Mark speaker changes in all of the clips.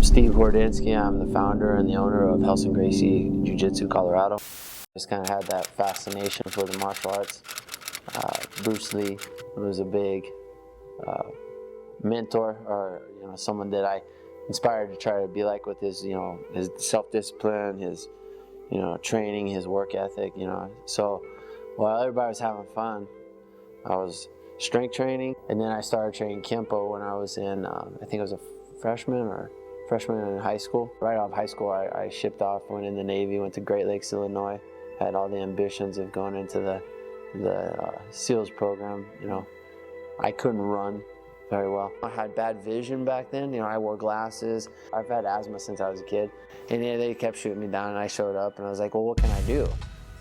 Speaker 1: Steve Hordinski. I'm the founder and the owner of Relson Gracie Jiu-Jitsu, Colorado. Just kind of had that fascination for the martial arts. Bruce Lee was a big mentor, or someone that I inspired to try to be like with his his self-discipline, his training, his work ethic. So while everybody was having fun, I was strength training, and then I started training Kempo when I was in I think I was a freshman in high school. Right out of high school, I shipped off, went in the Navy, went to Great Lakes, Illinois. Had all the ambitions of going into the SEALs program. I couldn't run very well. I had bad vision back then. I wore glasses. I've had asthma since I was a kid, and they kept shooting me down. And I showed up, and I was like, "Well, what can I do?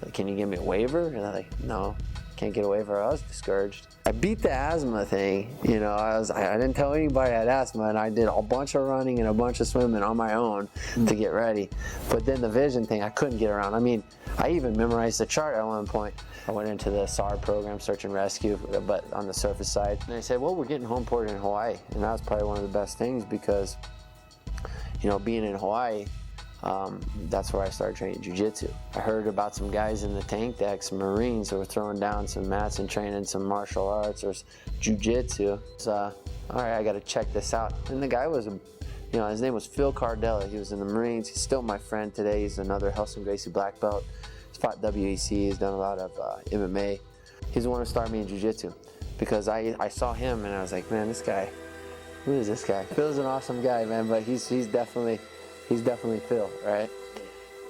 Speaker 1: Like, can you give me a waiver?" And they're like, "No, can't get a waiver." I was discouraged. I beat the asthma thing. I didn't tell anybody I had asthma, and I did a bunch of running and a bunch of swimming on my own to get ready. But then the vision thing, I couldn't get around. I mean, I even memorized the chart at one point. I went into the SAR program, search and rescue, but on the surface side. And they said, "Well, we're getting home port in Hawaii." And that was probably one of the best things because, being in Hawaii, that's where I started training jiu-jitsu. I heard about some guys in the tank deck, some Marines who were throwing down some mats and training some martial arts or jiu-jitsu. So, all right, I got to check this out. And the guy was, his name was Phil Cardella. He was in the Marines. He's still my friend today. He's another Relson Gracie black belt. He's fought WEC. He's done a lot of MMA. He's the one who started me in jiu-jitsu because I saw him and I was like, man, this guy, who is this guy? Phil's an awesome guy, man, but he's definitely Phil, right?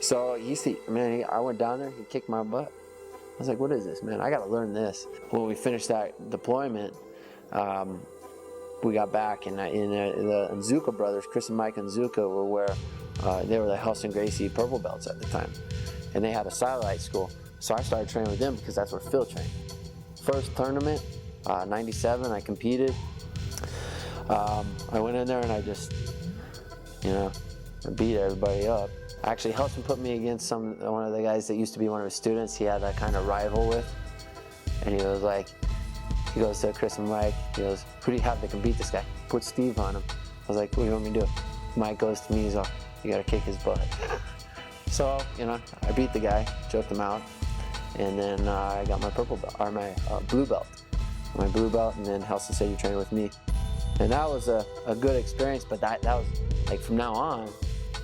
Speaker 1: So I went down there, he kicked my butt. I was like, what is this, man? I gotta learn this. When we finished that deployment, we got back, and the Nzuka brothers, Chris and Mike Nzuka, were where they were the Relson Gracie purple belts at the time. And they had a satellite school. So I started training with them because that's where Phil trained. First tournament, 97, I competed. I went in there and I just, I beat everybody up. Actually, Relson put me against one of the guys that used to be one of his students. He had a kind of rival with, and he goes to Chris and Mike. He goes, "Who do you have that can beat this guy?" Put Steve on him. I was like, "What do you want me to do?" Mike goes to me. He's like, "You got to kick his butt." So I beat the guy, choked him out, and then I got my purple belt, or my blue belt, and then Relson said, "You train with me," and that was a good experience. But that was like, from now on,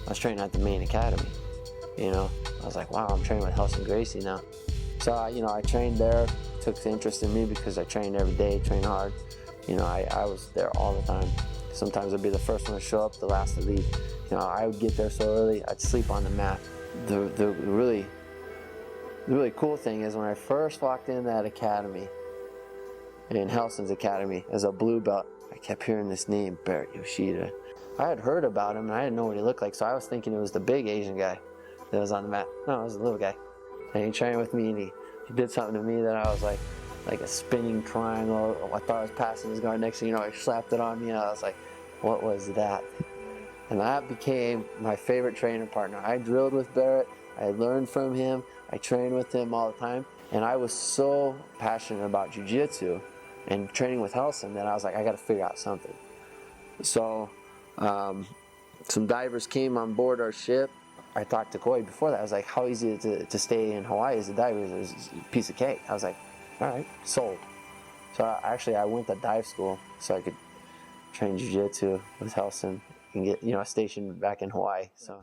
Speaker 1: I was training at the main academy. I was like, wow, I'm training with Relson Gracie now. So I trained there, took interest in me because I trained every day, trained hard. I was there all the time. Sometimes I'd be the first one to show up, the last to leave. I would get there so early, I'd sleep on the mat. The really cool thing is when I first walked in that academy, in Relson's academy, as a blue belt, I kept hearing this name, Barrett Yoshida. I had heard about him and I didn't know what he looked like, so I was thinking it was the big Asian guy that was on the mat. No, it was a little guy. And he trained with me, and he did something to me that I was like a spinning triangle. I thought I was passing his guard. Next thing you know, he slapped it on me, and I was like, what was that? And that became my favorite training partner. I drilled with Barrett. I learned from him. I trained with him all the time. And I was so passionate about jiu-jitsu and training with Relson that I was like, I got to figure out something. So some divers came on board our ship. I talked to Koi before that. I was like, how easy to stay in Hawaii as a diver? It was a piece of cake. I was like, all right, sold. So I went to dive school so I could train jiu-jitsu with Relson and get stationed back in Hawaii. So.